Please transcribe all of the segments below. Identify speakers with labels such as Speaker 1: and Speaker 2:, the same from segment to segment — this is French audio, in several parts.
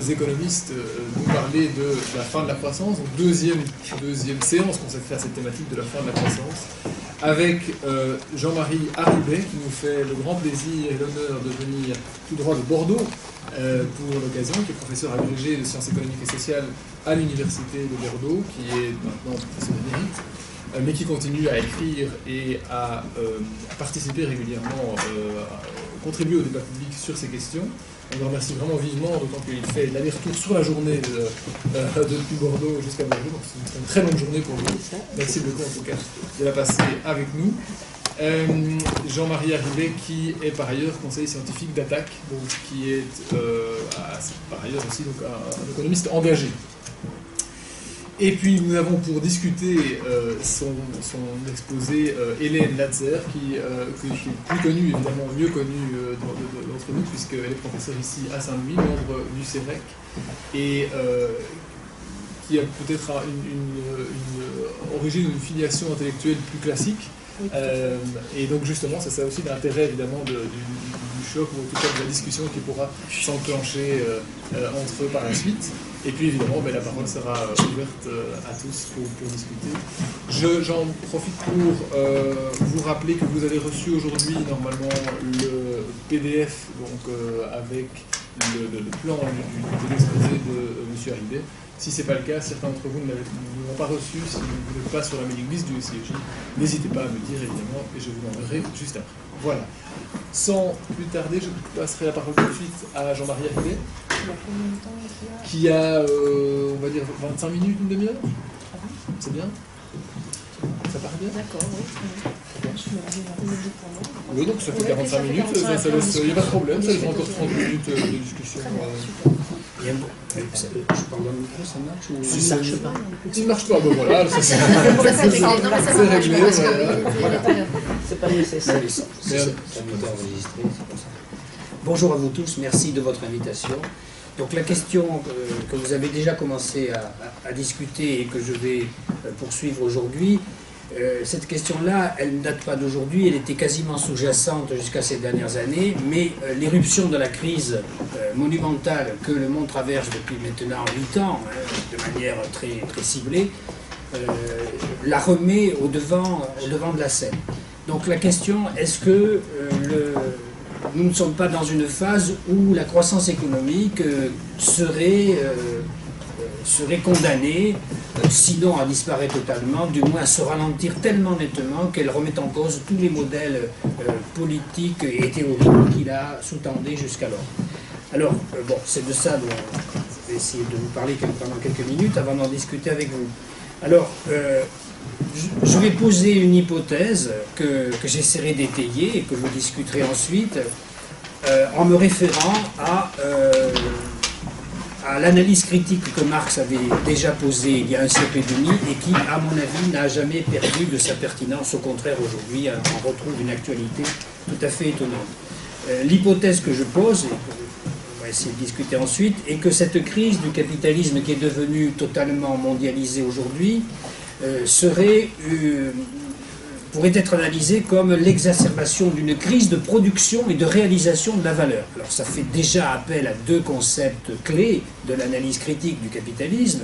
Speaker 1: économistes nous parler de la fin de la croissance, donc deuxième séance consacrée à cette thématique de la fin de la croissance, avec Jean-Marie Haribey, qui nous fait le grand plaisir et l'honneur de venir tout droit de Bordeaux pour l'occasion, qui est professeur agrégé de sciences économiques et sociales à l'université de Bordeaux, qui est maintenant professeur émérite, mais qui continue à écrire et à participer régulièrement, à contribuer au débat public sur ces questions. On le remercie vraiment vivement, d'autant qu'il fait l'aller-retour sur la journée depuis Bordeaux jusqu'à Bordeaux. Donc c'est une très longue journée pour vous. Merci beaucoup en tout cas de la passer avec nous. Jean-Marie Haribey, qui est par ailleurs conseiller scientifique d'Attac, donc qui est par ailleurs aussi donc, un économiste engagé. Et puis nous avons pour discuter son exposé Hélène Latzer, qui est plus connue, évidemment mieux connue d'entre nous, puisqu'elle est professeure ici à Saint-Louis, membre du CEREC, et qui a peut-être une origine ou une filiation intellectuelle plus classique. Et donc justement, c'est ça aussi l'intérêt évidemment du choc, ou en tout cas de la discussion qui pourra s'enclencher entre eux par la suite. Et puis évidemment, la parole sera ouverte à tous pour discuter. J'en profite pour vous rappeler que vous avez reçu aujourd'hui normalement le PDF donc, avec le plan de l'exposé de M. Haribey. Si ce n'est pas le cas, certains d'entre vous ne l'ont pas reçu, si vous n'êtes pas sur la mailing list du SIEJ, n'hésitez pas à me dire évidemment et je vous l'enverrai juste après. Voilà. Sans plus tarder, je passerai la parole tout de suite à Jean-Marie Haribey, qui a, on va dire, 25 minutes, une demi-heure. C'est bien? Ça part bien? D'accord, oui. Oui, donc ça fait 45 minutes, il n'y a pas de problème, ça laisse encore 30 minutes de discussion.
Speaker 2: Je parle dans le micro, ça marche ou
Speaker 1: ça marche pas? Il ne marche pas, bon voilà, c'est réglé.
Speaker 2: C'est pas nécessaire. C'est enregistré, c'est pour ça. Bonjour à vous tous, merci de votre invitation. Donc la question que vous avez déjà commencé à discuter et que je vais poursuivre aujourd'hui, cette question-là, elle ne date pas d'aujourd'hui, elle était quasiment sous-jacente jusqu'à ces dernières années, mais l'éruption de la crise monumentale que le monde traverse depuis maintenant 8 ans, de manière très, très ciblée, la remet au devant de la scène. Donc la question, est-ce que nous ne sommes pas dans une phase où la croissance économique serait condamnée, sinon à disparaître totalement, du moins à se ralentir tellement nettement qu'elle remette en cause tous les modèles politiques et théoriques qu'il a sous-tendés jusqu'alors. Alors, bon, c'est de ça dont je vais essayer de vous parler pendant quelques minutes avant d'en discuter avec vous. Alors, je vais poser une hypothèse que j'essaierai d'étayer et que je discuterai ensuite en me référant à l'analyse critique que Marx avait déjà posée il y a un siècle et demi et qui, à mon avis, n'a jamais perdu de sa pertinence. Au contraire, aujourd'hui, on retrouve une actualité tout à fait étonnante. L'hypothèse que je pose, et on va essayer de discuter ensuite, est que cette crise du capitalisme qui est devenue totalement mondialisée aujourd'hui pourrait être analysée comme l'exacerbation d'une crise de production et de réalisation de la valeur. Alors ça fait déjà appel à deux concepts clés de l'analyse critique du capitalisme,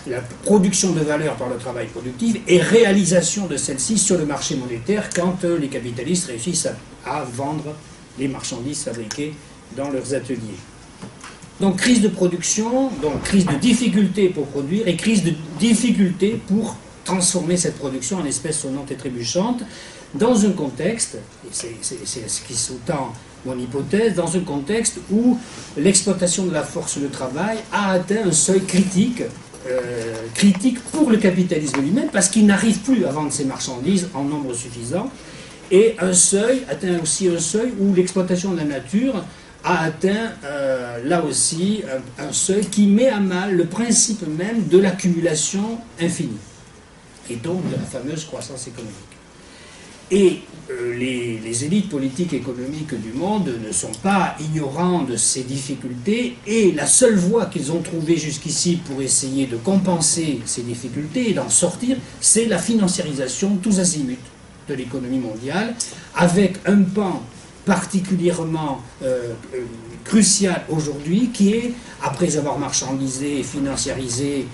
Speaker 2: la production de valeur par le travail productif et réalisation de celle-ci sur le marché monétaire quand les capitalistes réussissent à vendre les marchandises fabriquées dans leurs ateliers. Donc crise de production, donc crise de difficulté pour produire et crise de difficulté pour transformer cette production en espèce sonnante et trébuchante dans un contexte, et c'est ce qui sous-tend mon hypothèse, dans un contexte où l'exploitation de la force de travail a atteint un seuil critique pour le capitalisme lui-même, parce qu'il n'arrive plus à vendre ses marchandises en nombre suffisant, et atteint aussi un seuil où l'exploitation de la nature a atteint là aussi un seuil qui met à mal le principe même de l'accumulation infinie, et donc de la fameuse croissance économique. Et les élites politiques et économiques du monde ne sont pas ignorants de ces difficultés, et la seule voie qu'ils ont trouvée jusqu'ici pour essayer de compenser ces difficultés et d'en sortir, c'est la financiarisation tous azimuts de l'économie mondiale, avec un pan particulièrement crucial aujourd'hui, qui est, après avoir marchandisé et financiarisé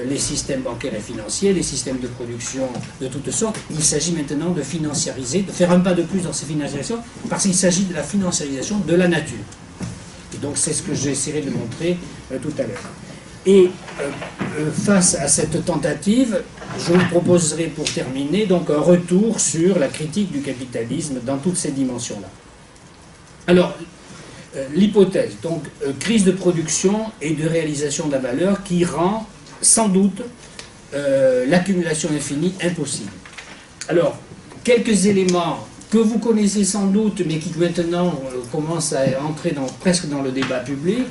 Speaker 2: les systèmes bancaires et financiers, les systèmes de production de toutes sortes, il s'agit maintenant de financiariser, de faire un pas de plus dans ces financiarisations, parce qu'il s'agit de la financiarisation de la nature. Et donc c'est ce que j'essaierai de montrer tout à l'heure. Et face à cette tentative, je vous proposerai pour terminer donc un retour sur la critique du capitalisme dans toutes ces dimensions-là. Alors, l'hypothèse, donc crise de production et de réalisation de la valeur qui rend sans doute l'accumulation infinie impossible. Alors, quelques éléments que vous connaissez sans doute, mais qui maintenant commencent à entrer presque dans le débat public.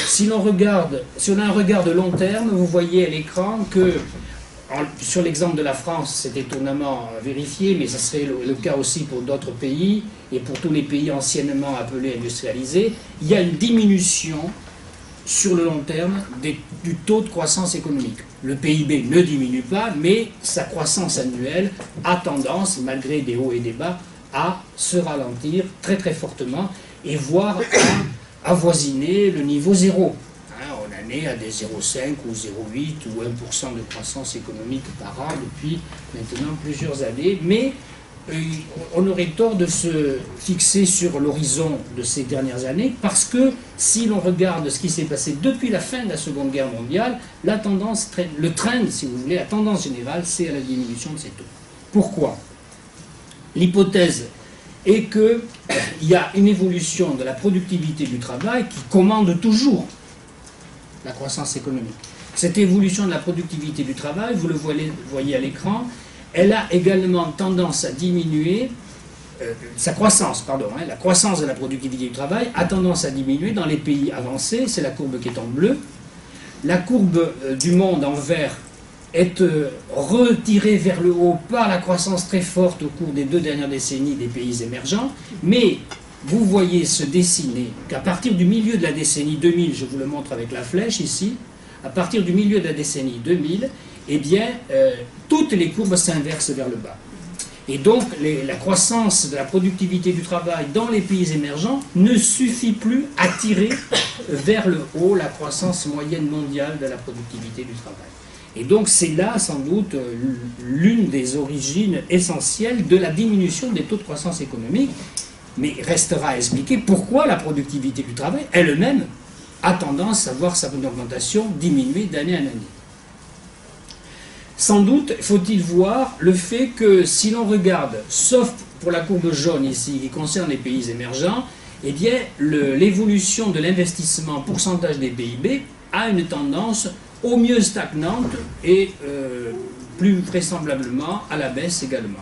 Speaker 2: Si l'on a un regard de long terme, vous voyez à l'écran que, sur l'exemple de la France, c'est étonnamment vérifié, mais ça serait le cas aussi pour d'autres pays, et pour tous les pays anciennement appelés industrialisés, il y a une diminution sur le long terme du taux de croissance économique. Le PIB ne diminue pas, mais sa croissance annuelle a tendance, malgré des hauts et des bas, à se ralentir très très fortement, et voire à avoisiner le niveau zéro. On en est à des 0,5 ou 0,8 ou 1% de croissance économique par an depuis maintenant plusieurs années, mais on aurait tort de se fixer sur l'horizon de ces dernières années, parce que si l'on regarde ce qui s'est passé depuis la fin de la Seconde Guerre mondiale, la tendance, le trend, si vous voulez, la tendance générale, c'est à la diminution de ces taux. Pourquoi? L'hypothèse est qu'il y a une évolution de la productivité du travail qui commande toujours la croissance économique. Cette évolution de la productivité du travail, vous le voyez à l'écran, elle a également tendance à diminuer, sa croissance, pardon, la croissance de la productivité du travail a tendance à diminuer dans les pays avancés, c'est la courbe qui est en bleu. La courbe du monde en vert est retirée vers le haut par la croissance très forte au cours des 2 dernières décennies des pays émergents, mais vous voyez se dessiner qu'à partir du milieu de la décennie 2000, je vous le montre avec la flèche ici, à partir du milieu de la décennie 2000, eh bien, toutes les courbes s'inversent vers le bas. Et donc, la croissance de la productivité du travail dans les pays émergents ne suffit plus à tirer vers le haut la croissance moyenne mondiale de la productivité du travail. Et donc, c'est là, sans doute, l'une des origines essentielles de la diminution des taux de croissance économique, mais restera à expliquer pourquoi la productivité du travail, elle-même, a tendance à voir sa augmentation diminuer d'année en année. Sans doute faut-il voir le fait que si l'on regarde, sauf pour la courbe jaune ici, qui concerne les pays émergents, eh bien l'évolution de l'investissement en pourcentage des PIB a une tendance au mieux stagnante et plus vraisemblablement à la baisse également.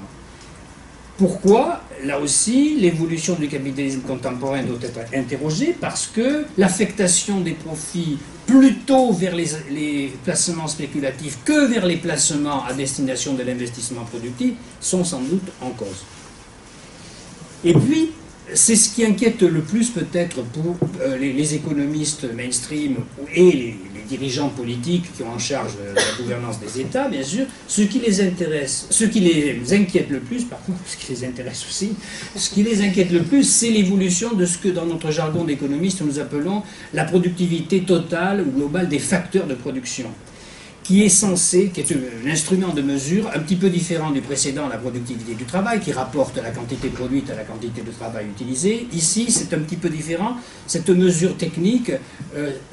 Speaker 2: Pourquoi? Là aussi, l'évolution du capitalisme contemporain doit être interrogée parce que l'affectation des profits plutôt vers les placements spéculatifs que vers les placements à destination de l'investissement productif sont sans doute en cause. Et puis, c'est ce qui inquiète le plus peut-être pour les économistes mainstream et les dirigeants politiques qui ont en charge la gouvernance des États, bien sûr. Ce qui les inquiète le plus, par contre, ce qui les intéresse aussi, ce qui les inquiète le plus, c'est l'évolution de ce que dans notre jargon d'économistes nous appelons la productivité totale ou globale des facteurs de production, qui est un instrument de mesure un petit peu différent du précédent, la productivité du travail, qui rapporte la quantité produite à la quantité de travail utilisé. Ici, c'est un petit peu différent. Cette mesure technique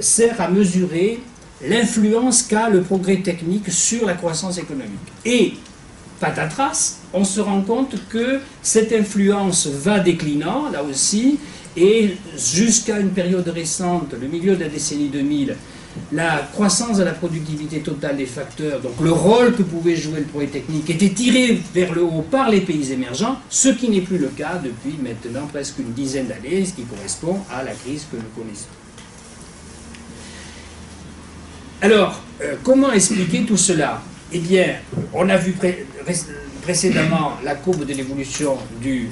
Speaker 2: sert à mesurer l'influence qu'a le progrès technique sur la croissance économique. Et, patatras, on se rend compte que cette influence va déclinant, là aussi, et jusqu'à une période récente, le milieu de la décennie 2000, la croissance de la productivité totale des facteurs, donc le rôle que pouvait jouer le progrès technique, était tiré vers le haut par les pays émergents, ce qui n'est plus le cas depuis maintenant presque une dizaine d'années, ce qui correspond à la crise que nous connaissons. Alors, comment expliquer tout cela? Eh bien, on a vu précédemment la courbe de l'évolution de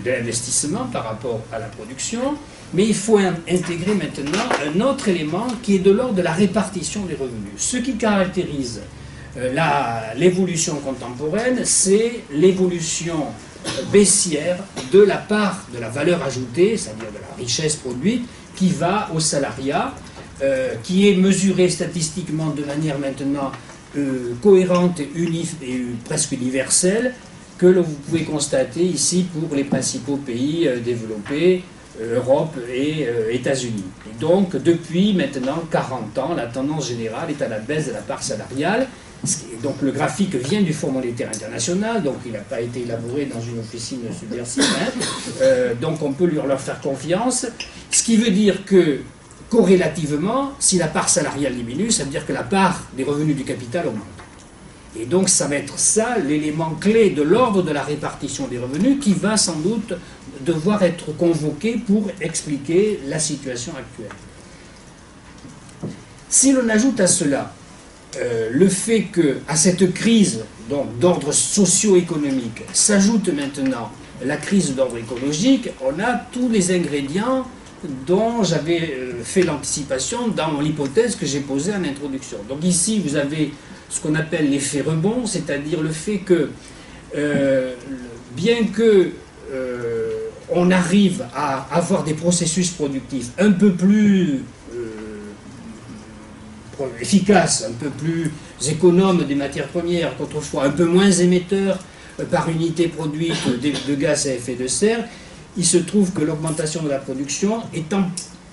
Speaker 2: l'investissement par rapport à la production, mais il faut intégrer maintenant un autre élément qui est de l'ordre de la répartition des revenus. Ce qui caractérise l'évolution contemporaine, c'est l'évolution baissière de la part de la valeur ajoutée, c'est-à-dire de la richesse produite, qui va au salariat, qui est mesurée statistiquement de manière maintenant cohérente et presque universelle, que vous pouvez constater ici pour les principaux pays développés, Europe et États-Unis. Et donc, depuis maintenant 40 ans, la tendance générale est à la baisse de la part salariale. Donc, le graphique vient du Fonds monétaire international, donc il n'a pas été élaboré dans une officine subversive, donc on peut leur faire confiance. Ce qui veut dire que, corrélativement, si la part salariale diminue, ça veut dire que la part des revenus du capital augmente. Et donc, ça va être ça l'élément clé de l'ordre de la répartition des revenus qui va sans doute devoir être convoqué pour expliquer la situation actuelle. Si l'on ajoute à cela le fait qu'à cette crise d'ordre socio-économique s'ajoute maintenant la crise d'ordre écologique, on a tous les ingrédients dont j'avais fait l'anticipation dans l'hypothèse que j'ai posée en introduction. Donc ici, vous avez ce qu'on appelle l'effet rebond, c'est-à-dire le fait que, bien que on arrive à avoir des processus productifs un peu plus efficaces, un peu plus économes des matières premières qu'autrefois, un peu moins émetteurs par unité produite de gaz à effet de serre, il se trouve que l'augmentation de la production étant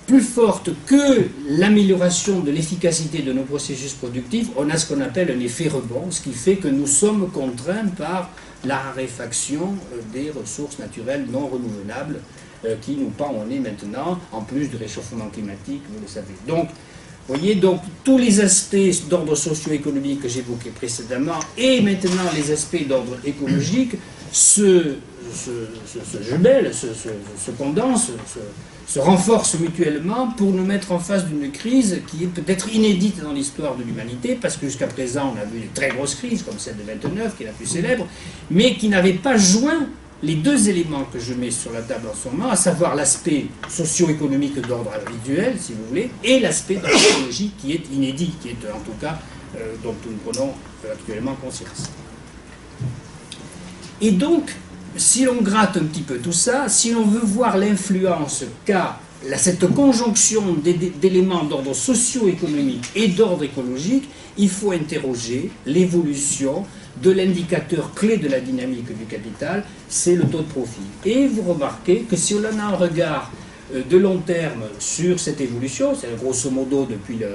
Speaker 2: plus forte que l'amélioration de l'efficacité de nos processus productifs, on a ce qu'on appelle un effet rebond, ce qui fait que nous sommes contraints par la raréfaction des ressources naturelles non renouvelables qui nous pend au nez maintenant, en plus du réchauffement climatique, vous le savez. Donc, vous voyez, donc tous les aspects d'ordre socio-économique que j'évoquais précédemment et maintenant les aspects d'ordre écologique se jumellent, se condensent, se renforcent mutuellement pour nous mettre en face d'une crise qui est peut-être inédite dans l'histoire de l'humanité, parce que jusqu'à présent on a vu de très grosses crises comme celle de 29 qui est la plus célèbre, mais qui n'avait pas joint les deux éléments que je mets sur la table en ce moment, à savoir l'aspect socio-économique d'ordre habituel, si vous voulez, et l'aspect d'ordre écologique qui est inédit, qui est en tout cas dont nous prenons actuellement conscience. Et donc, si l'on gratte un petit peu tout ça, si l'on veut voir l'influence qu'a cette conjonction d'éléments d'ordre socio-économique et d'ordre écologique, il faut interroger l'évolution de l'indicateur clé de la dynamique du capital, c'est le taux de profit. Et vous remarquez que si on a un regard de long terme sur cette évolution, c'est grosso modo depuis le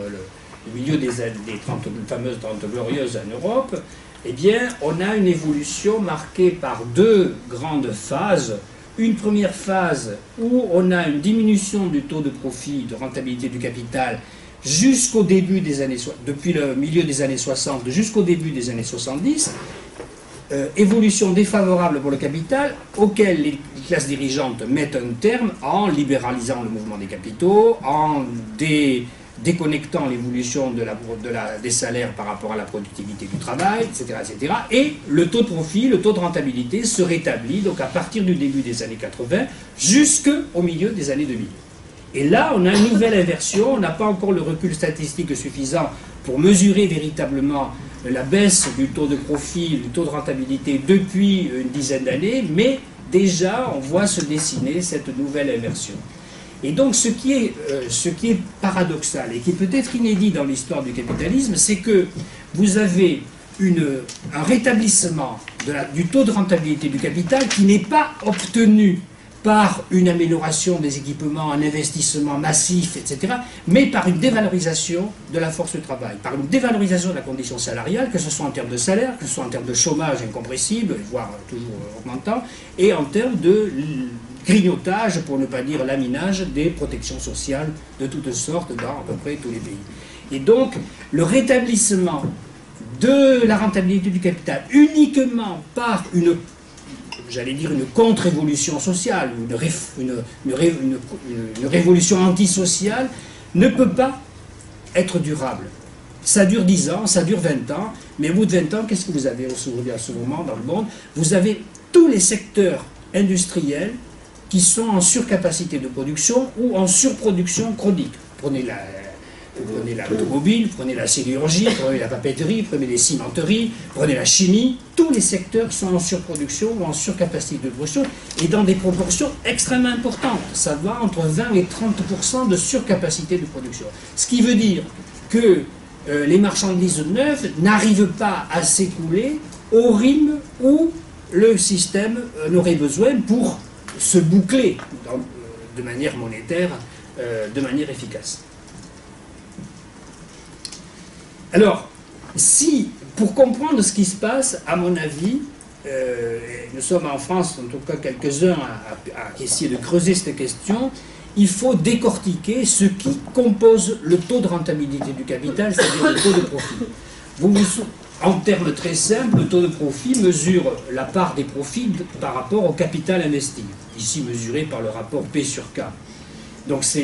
Speaker 2: milieu des fameuses 30 glorieuses en Europe, eh bien, on a une évolution marquée par deux grandes phases. Une première phase où on a une diminution du taux de profit, de rentabilité du capital, jusqu'au début des années, depuis le milieu des années 60 jusqu'au début des années 70, évolution défavorable pour le capital, auquel les classes dirigeantes mettent un terme en libéralisant le mouvement des capitaux, en déconnectant l'évolution des salaires par rapport à la productivité du travail, etc., etc. Et le taux de profit, le taux de rentabilité se rétablit donc à partir du début des années 80 jusqu'au milieu des années 2000. Et là, on a une nouvelle inversion, on n'a pas encore le recul statistique suffisant pour mesurer véritablement la baisse du taux de profit, du taux de rentabilité depuis une dizaine d'années, mais déjà on voit se dessiner cette nouvelle inversion. Et donc ce qui est paradoxal et qui est peut-être inédit dans l'histoire du capitalisme, c'est que vous avez un rétablissement du taux de rentabilité du capital qui n'est pas obtenu par une amélioration des équipements, un investissement massif, etc., mais par une dévalorisation de la force de travail, par une dévalorisation de la condition salariale, que ce soit en termes de salaire, que ce soit en termes de chômage incompressible, voire toujours augmentant, et en termes de grignotage, pour ne pas dire laminage, des protections sociales de toutes sortes dans à peu près tous les pays. Et donc, le rétablissement de la rentabilité du capital uniquement par une contre-évolution sociale, une révolution antisociale, ne peut pas être durable. Ça dure 10 ans, ça dure 20 ans, mais au bout de 20 ans, qu'est-ce que vous avez aujourd'hui à ce moment dans le monde? Vous avez tous les secteurs industriels qui sont en surcapacité de production ou en surproduction chronique. Prenez Vous prenez l'automobile, vous prenez la sidérurgie, vous prenez la papeterie, vous prenez les cimenteries, vous prenez la chimie. Tous les secteurs sont en surproduction ou en surcapacité de production et dans des proportions extrêmement importantes. Ça va entre 20 et 30% de surcapacité de production. Ce qui veut dire que les marchandises neuves n'arrivent pas à s'écouler au rythme où le système en aurait besoin pour se boucler de manière monétaire, de manière efficace. Alors, pour comprendre ce qui se passe, à mon avis, nous sommes en France, en tout cas quelques-uns, à essayer de creuser cette question, il faut décortiquer ce qui compose le taux de rentabilité du capital, c'est-à-dire le taux de profit. En termes très simples, le taux de profit mesure la part des profits par rapport au capital investi, ici mesuré par le rapport P sur K. Donc ce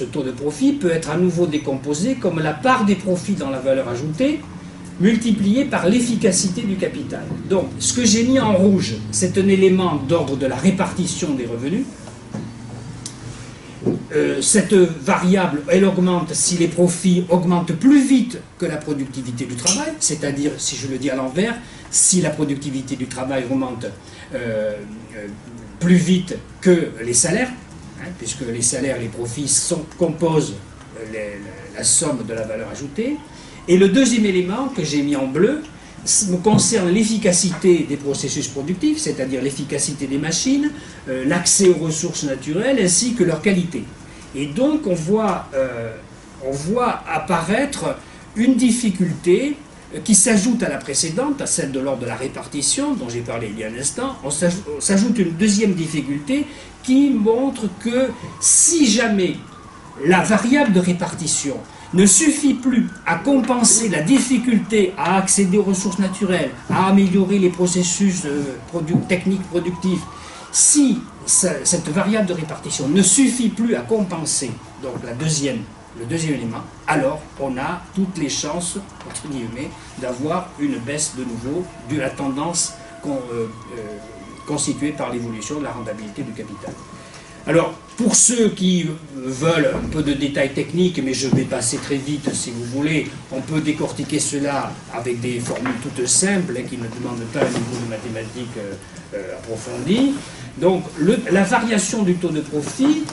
Speaker 2: taux de profit peut être à nouveau décomposé comme la part des profits dans la valeur ajoutée multipliée par l'efficacité du capital. Donc ce que j'ai mis en rouge, c'est un élément d'ordre de la répartition des revenus. Cette variable, elle augmente si les profits augmentent plus vite que la productivité du travail, c'est-à-dire, si je le dis à l'envers, si la productivité du travail augmente plus vite que les salaires, puisque les salaires et les profits composent la somme de la valeur ajoutée. Et le deuxième élément que j'ai mis en bleu concerne l'efficacité des processus productifs, c'est-à-dire l'efficacité des machines, l'accès aux ressources naturelles ainsi que leur qualité. Et donc on voit apparaître une difficulté qui s'ajoute à la précédente, à celle de l'ordre de la répartition, dont j'ai parlé il y a un instant. On s'ajoute une deuxième difficulté qui montre que si jamais la variable de répartition ne suffit plus à compenser la difficulté à accéder aux ressources naturelles, à améliorer les processus techniques productifs, si cette variable de répartition ne suffit plus à compenser donc le deuxième élément, alors on a toutes les chances, entre guillemets, d'avoir une baisse de nouveau de la tendance constituée par l'évolution de la rentabilité du capital. Alors, pour ceux qui veulent un peu de détails techniques, mais je vais passer très vite si vous voulez, on peut décortiquer cela avec des formules toutes simples qui ne demandent pas un niveau de mathématiques approfondi. Donc, la variation du taux de profit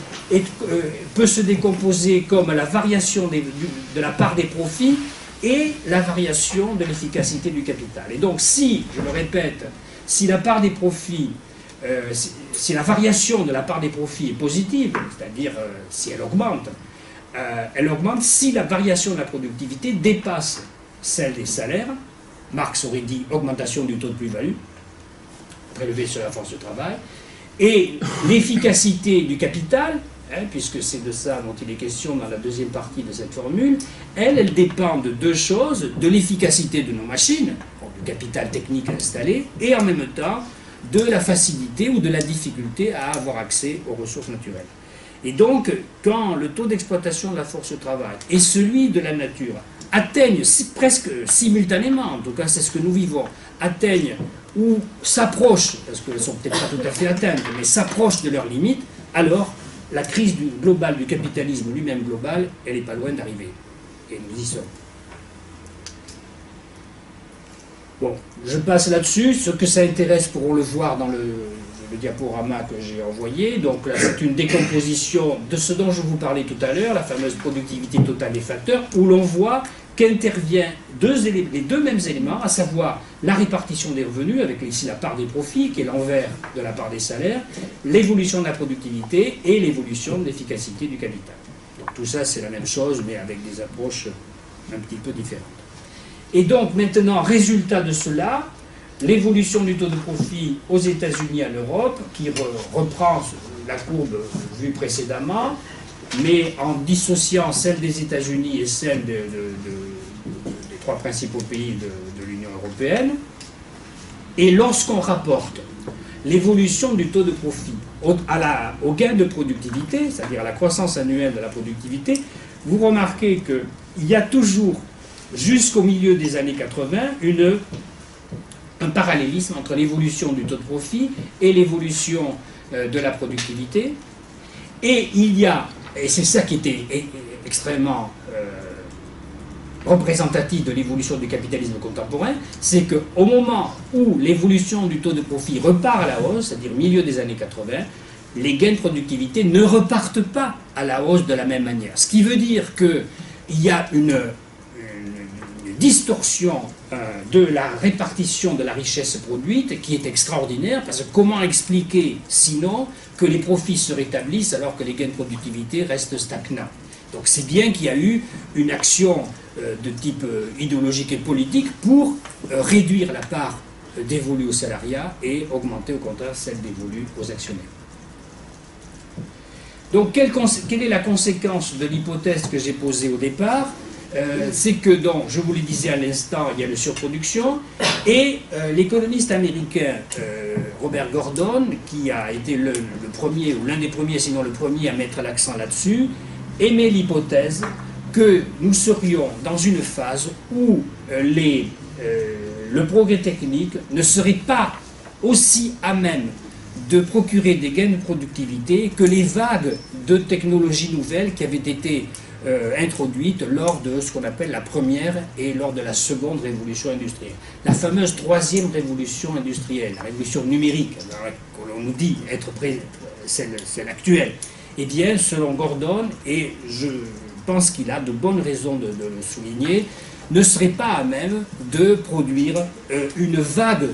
Speaker 2: peut se décomposer comme la variation de la part des profits et la variation de l'efficacité du capital. Et donc, si, je le répète, si la part des profits si la variation de la part des profits est positive, c'est-à-dire si elle augmente si la variation de la productivité dépasse celle des salaires. Marx aurait dit augmentation du taux de plus-value, prélevé sur la force de travail, et l'efficacité du capital, puisque c'est de ça dont il est question dans la deuxième partie de cette formule, elle dépend de deux choses, de l'efficacité de nos machines, du capital technique installé, et en même temps de la facilité ou de la difficulté à avoir accès aux ressources naturelles. Et donc, quand le taux d'exploitation de la force de travail et celui de la nature atteignent presque simultanément, en tout cas c'est ce que nous vivons, atteignent ou s'approchent, parce qu'elles ne sont peut-être pas tout à fait atteintes, mais s'approchent de leurs limites, alors la crise globale du capitalisme lui-même global, elle n'est pas loin d'arriver. Et nous y sommes. Bon, je passe là-dessus. Ceux que ça intéresse pourront le voir dans le diaporama que j'ai envoyé. Donc là, c'est une décomposition de ce dont je vous parlais tout à l'heure, la fameuse productivité totale des facteurs, où l'on voit qu'interviennent les deux mêmes éléments, à savoir la répartition des revenus, avec ici la part des profits, qui est l'envers de la part des salaires, l'évolution de la productivité et l'évolution de l'efficacité du capital. Donc tout ça, c'est la même chose, mais avec des approches un petit peu différentes. Et donc maintenant, résultat de cela, l'évolution du taux de profit aux États-Unis et en Europe, qui reprend la courbe vue précédemment, mais en dissociant celle des États-Unis et celle des trois principaux pays de l'Union européenne. Et lorsqu'on rapporte l'évolution du taux de profit au gain de productivité, c'est-à-dire à la croissance annuelle de la productivité, vous remarquez qu'il y a toujours, jusqu'au milieu des années 80, un parallélisme entre l'évolution du taux de profit et l'évolution de la productivité. Et il y a et c'est ça qui était extrêmement représentatif de l'évolution du capitalisme contemporain, c'est qu'au moment où l'évolution du taux de profit repart à la hausse, c'est-à-dire milieu des années 80, les gains de productivité ne repartent pas à la hausse de la même manière. Ce qui veut dire qu'il y a une distorsion de la répartition de la richesse produite qui est extraordinaire, parce que comment expliquer sinon que les profits se rétablissent alors que les gains de productivité restent stagnants? Donc c'est bien qu'il y a eu une action de type idéologique et politique pour réduire la part dévolue au salariat et augmenter au contraire celle dévolue aux actionnaires. Donc quelle est la conséquence de l'hypothèse que j'ai posée au départ? C'est que, donc, je vous le disais à l'instant, il y a la surproduction, et l'économiste américain Robert Gordon, qui a été le premier, ou l'un des premiers, sinon le premier à mettre l'accent là-dessus, émet l'hypothèse que nous serions dans une phase où le progrès technique ne serait pas aussi à même de procurer des gains de productivité que les vagues de technologies nouvelles qui avaient été introduite lors de ce qu'on appelle la première et lors de la seconde révolution industrielle. La fameuse troisième révolution industrielle, la révolution numérique, qu'on nous dit être celle actuelle, eh bien, selon Gordon, et je pense qu'il a de bonnes raisons de le souligner, ne serait pas à même de produire une vague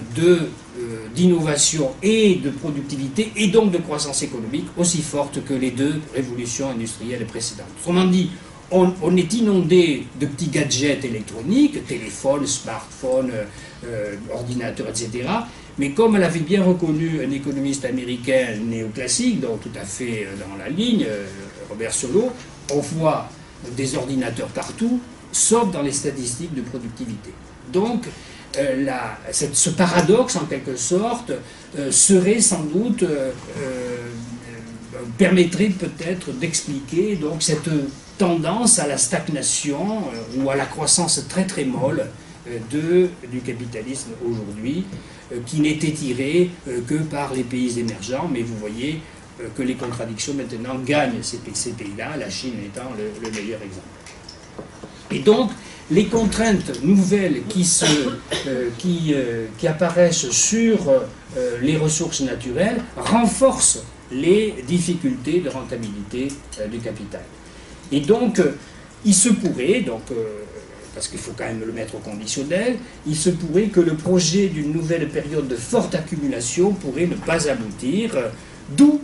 Speaker 2: d'innovation et de productivité et donc de croissance économique aussi forte que les deux révolutions industrielles précédentes. Autrement dit, on est inondé de petits gadgets électroniques, téléphones, smartphones, ordinateurs, etc. Mais comme l'avait bien reconnu un économiste américain néoclassique, donc tout à fait dans la ligne, Robert Solow, on voit des ordinateurs partout, sauf dans les statistiques de productivité. Donc, ce paradoxe, en quelque sorte, serait sans doute, permettrait peut-être d'expliquer donc cette tendance à la stagnation ou à la croissance très très molle du capitalisme aujourd'hui, qui n'était tirée que par les pays émergents, mais vous voyez que les contradictions maintenant gagnent ces pays-là, la Chine étant le meilleur exemple. Et donc, les contraintes nouvelles qui apparaissent sur les ressources naturelles renforcent les difficultés de rentabilité du capital. Et donc, il se pourrait, parce qu'il faut quand même le mettre au conditionnel, il se pourrait que le projet d'une nouvelle période de forte accumulation pourrait ne pas aboutir, d'où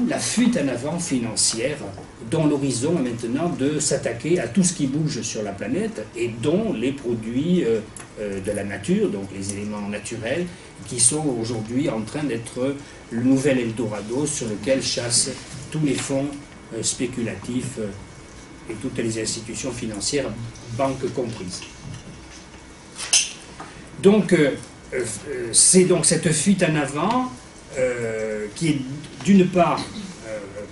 Speaker 2: la fuite en avant financière, dont l'horizon est maintenant de s'attaquer à tout ce qui bouge sur la planète et dont les produits de la nature, donc les éléments naturels, qui sont aujourd'hui en train d'être le nouvel Eldorado sur lequel chassent tous les fonds spéculatifs et toutes les institutions financières, banques comprises. Donc, c'est donc cette fuite en avant qui est d'une part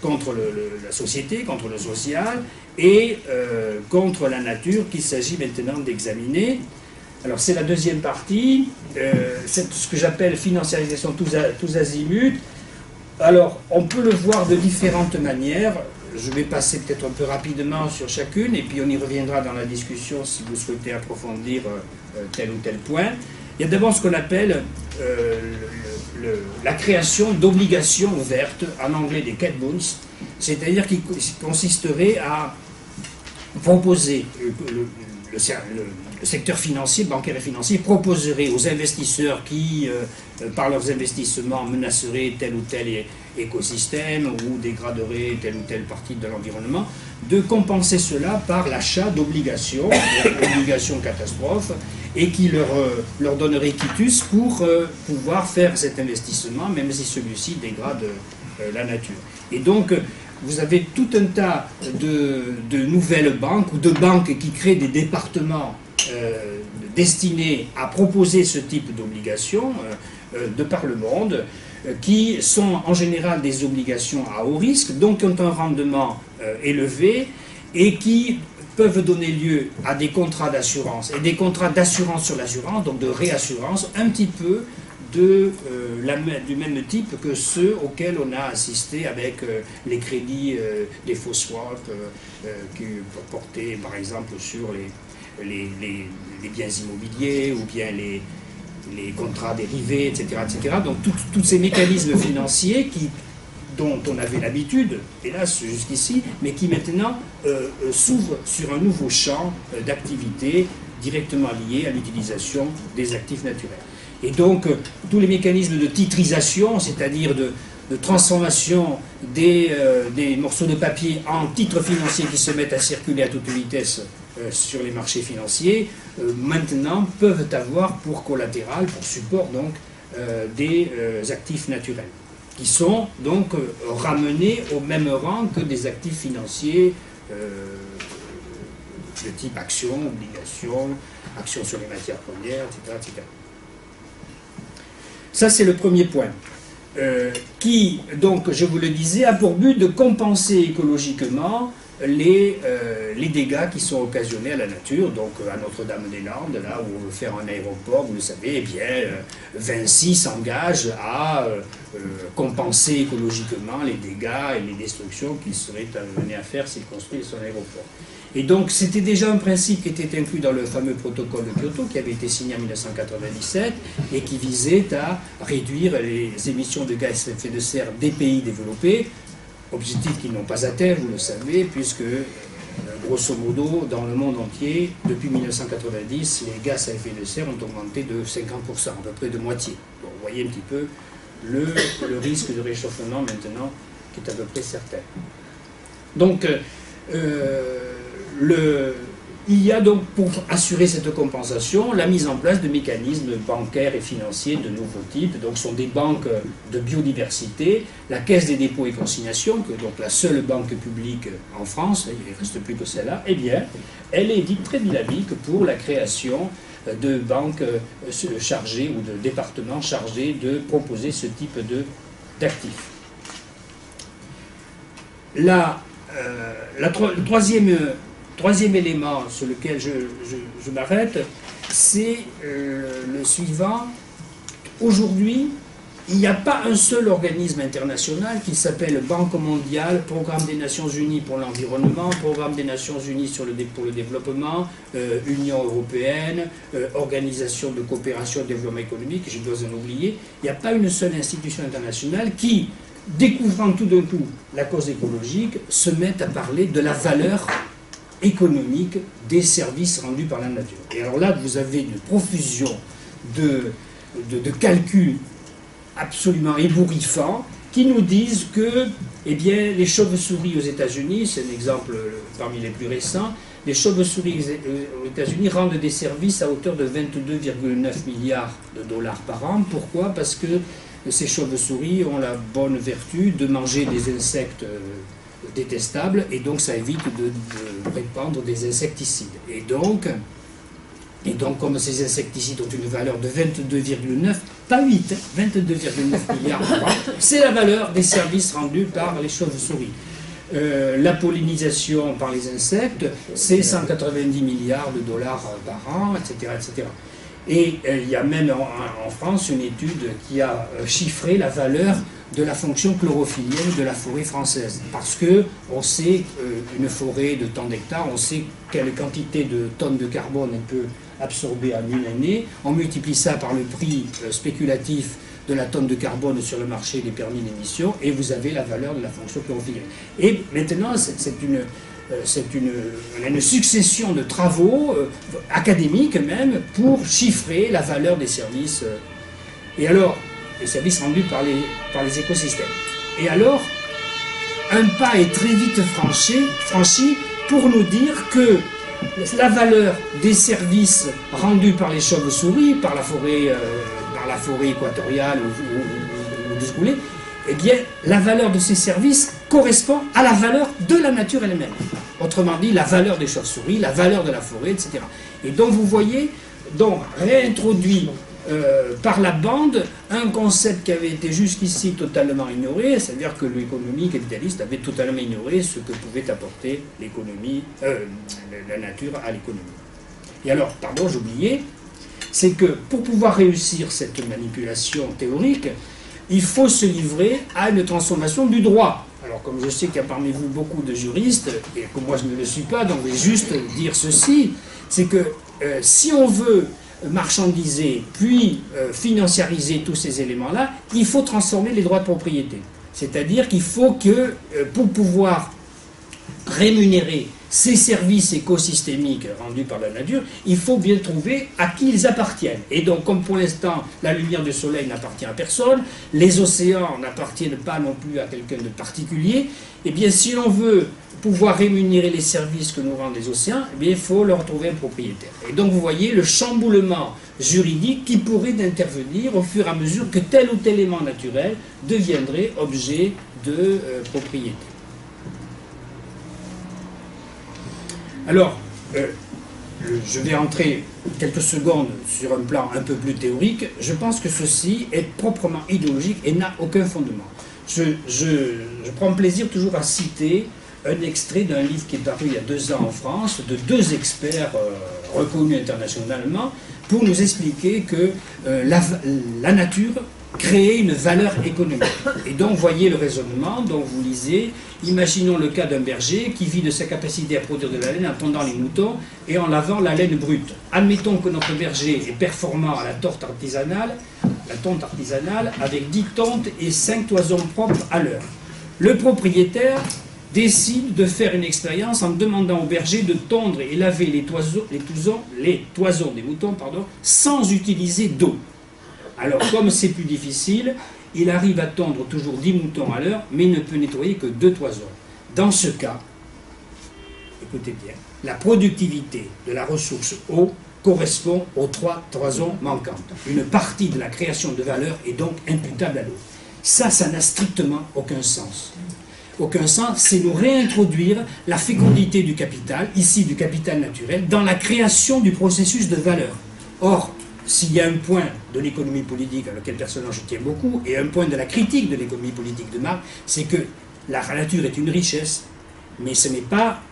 Speaker 2: contre la société, contre le social, et contre la nature qu'il s'agit maintenant d'examiner. Alors c'est la deuxième partie, c'est ce que j'appelle financiarisation tous azimuts. Alors on peut le voir de différentes manières. Je vais passer peut-être un peu rapidement sur chacune, et puis on y reviendra dans la discussion si vous souhaitez approfondir tel ou tel point. Il y a d'abord ce qu'on appelle la création d'obligations vertes, en anglais des cat bonds, c'est-à-dire qui consisterait à proposer, le secteur financier, bancaire et financier, proposerait aux investisseurs qui, par leurs investissements, menaceraient tel ou tel écosystème ou dégraderaient telle ou telle partie de l'environnement, de compenser cela par l'achat d'obligations, obligations catastrophes, et qui leur donnerait quitus pour pouvoir faire cet investissement, même si celui-ci dégrade la nature. Et donc, vous avez tout un tas de nouvelles banques ou de banques qui créent des départements destinés à proposer ce type d'obligations de par le monde, qui sont en général des obligations à haut risque, donc ont un rendement élevé et qui peuvent donner lieu à des contrats d'assurance et des contrats d'assurance sur l'assurance, donc de réassurance, un petit peu du même type que ceux auxquels on a assisté avec les crédits des faux swaps qui portaient par exemple sur les biens immobiliers ou bien les contrats dérivés, etc. etc. Donc tous ces mécanismes financiers dont on avait l'habitude, hélas jusqu'ici, mais qui maintenant s'ouvrent sur un nouveau champ d'activité directement lié à l'utilisation des actifs naturels. Et donc, tous les mécanismes de titrisation, c'est-à-dire de transformation des morceaux de papier en titres financiers qui se mettent à circuler à toute vitesse sur les marchés financiers, maintenant peuvent avoir pour collatéral, pour support, donc, des actifs naturels, qui sont donc ramenés au même rang que des actifs financiers de type actions, obligations, actions sur les matières premières, etc. etc. Ça, c'est le premier point, qui, donc, je vous le disais, a pour but de compenser écologiquement les dégâts qui sont occasionnés à la nature. Donc, à Notre-Dame-des-Landes, là où on veut faire un aéroport, vous le savez, eh bien, Vinci s'engage à compenser écologiquement les dégâts et les destructions qu'il serait amené à faire s'il construit son aéroport. Et donc, c'était déjà un principe qui était inclus dans le fameux protocole de Kyoto, qui avait été signé en 1997, et qui visait à réduire les émissions de gaz à effet de serre des pays développés, objectif qu'ils n'ont pas atteint, vous le savez, puisque, grosso modo, dans le monde entier, depuis 1990, les gaz à effet de serre ont augmenté de 50%, à peu près de moitié. Donc, vous voyez un petit peu le risque de réchauffement maintenant, qui est à peu près certain. Donc, il y a donc, pour assurer cette compensation, la mise en place de mécanismes bancaires et financiers de nouveaux types. Donc, ce sont des banques de biodiversité, la Caisse des dépôts et consignations, que donc la seule banque publique en France, il ne reste plus que celle-là, eh bien, elle est dite très dynamique pour la création de banques chargées ou de départements chargés de proposer ce type d'actifs. Le troisième élément sur lequel je m'arrête, c'est le suivant. Aujourd'hui, il n'y a pas un seul organisme international qui s'appelle Banque mondiale, Programme des Nations Unies pour l'environnement, Programme des Nations Unies pour le développement, Union européenne, Organisation de coopération et de développement économique, je dois en oublier. Il n'y a pas une seule institution internationale qui, découvrant tout d'un coup la cause écologique, se met à parler de la valeur économique des services rendus par la nature. Et alors là, vous avez une profusion de calculs absolument ébouriffants qui nous disent que, eh bien, les chauves-souris aux États-Unis, c'est un exemple parmi les plus récents, les chauves-souris aux États-Unis rendent des services à hauteur de 22,9 milliards de dollars par an. Pourquoi? Parce que ces chauves-souris ont la bonne vertu de manger des insectes détestables, et donc ça évite de répandre des insecticides. Et donc, comme ces insecticides ont une valeur de 22,9, pas 8, 22,9 milliards par an, c'est la valeur des services rendus par les chauves-souris. La pollinisation par les insectes, c'est 190 milliards de dollars par an, etc. etc. Et il y a même en France une étude qui a chiffré la valeur de la fonction chlorophyllienne de la forêt française. Parce que on sait une forêt de tant d'hectares, on sait quelle quantité de tonnes de carbone elle peut absorber en une année. On multiplie ça par le prix spéculatif de la tonne de carbone sur le marché des permis d'émission, et vous avez la valeur de la fonction chlorophyllienne. Et maintenant, on a une succession de travaux académiques même pour chiffrer la valeur des services. Et alors, les services rendus par les écosystèmes. Et alors, un pas est très vite franchi pour nous dire que la valeur des services rendus par les chauves-souris, par la forêt équatoriale ou du Goulet, eh bien, la valeur de ces services correspond à la valeur de la nature elle-même. Autrement dit, la valeur des chauves-souris, la valeur de la forêt, etc. Et donc, vous voyez, donc, réintroduit par la bande un concept qui avait été jusqu'ici totalement ignoré, c'est-à-dire que l'économie capitaliste avait totalement ignoré ce que pouvait apporter la nature à l'économie. Et alors, pardon, j'oubliais, c'est que pour pouvoir réussir cette manipulation théorique, il faut se livrer à une transformation du droit. Alors comme je sais qu'il y a parmi vous beaucoup de juristes, et que moi je ne le suis pas, donc je vais juste dire ceci, c'est que si on veut marchandiser, puis financiariser tous ces éléments-là, il faut transformer les droits de propriété. C'est-à-dire qu'il faut que, pour pouvoir rémunérer ces services écosystémiques rendus par la nature, il faut bien trouver à qui ils appartiennent. Et donc, comme pour l'instant, la lumière du soleil n'appartient à personne, les océans n'appartiennent pas non plus à quelqu'un de particulier, eh bien, si l'on veut pouvoir rémunérer les services que nous rendent les océans, eh bien, il faut leur trouver un propriétaire. Et donc, vous voyez le chamboulement juridique qui pourrait intervenir au fur et à mesure que tel ou tel élément naturel deviendrait objet de propriété. Alors, je vais entrer quelques secondes sur un plan un peu plus théorique. Je pense que ceci est proprement idéologique et n'a aucun fondement. Je prends plaisir toujours à citer un extrait d'un livre qui est paru il y a 2 ans en France, de 2 experts reconnus internationalement, pour nous expliquer que la nature créer une valeur économique. Et donc, voyez le raisonnement, donc vous lisez, imaginons le cas d'un berger qui vit de sa capacité à produire de la laine en tondant les moutons et en lavant la laine brute. Admettons que notre berger est performant à la tonte artisanale avec 10 tontes et 5 toisons propres à l'heure. Le propriétaire décide de faire une expérience en demandant au berger de tondre et laver les toisons des moutons sans utiliser d'eau. Alors, comme c'est plus difficile, il arrive à tondre toujours 10 moutons à l'heure, mais il ne peut nettoyer que 2 toisons. Dans ce cas, écoutez bien, la productivité de la ressource eau correspond aux 3 toisons manquantes. Une partie de la création de valeur est donc imputable à l'eau. Ça n'a strictement aucun sens. Aucun sens, c'est nous réintroduire la fécondité du capital, ici du capital naturel, dans la création du processus de valeur. Or, s'il y a un point de l'économie politique à lequel personnellement je tiens beaucoup, et un point de la critique de l'économie politique de Marx, c'est que la nature est une richesse, mais ce n'est pas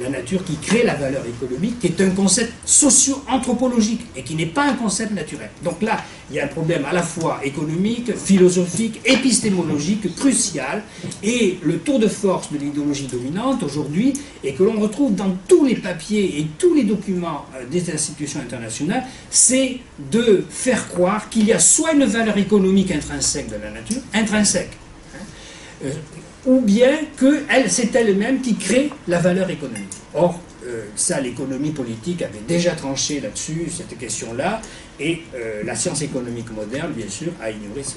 Speaker 2: la nature qui crée la valeur économique, qui est un concept socio-anthropologique, et qui n'est pas un concept naturel. Donc là, il y a un problème à la fois économique, philosophique, épistémologique, crucial, et le tour de force de l'idéologie dominante aujourd'hui, et que l'on retrouve dans tous les papiers et tous les documents des institutions internationales, c'est de faire croire qu'il y a soit une valeur économique intrinsèque de la nature, intrinsèque, ou bien que c'est elle-même qui crée la valeur économique. Or, ça, l'économie politique avait déjà tranché là-dessus, cette question-là, et la science économique moderne, bien sûr, a ignoré ça.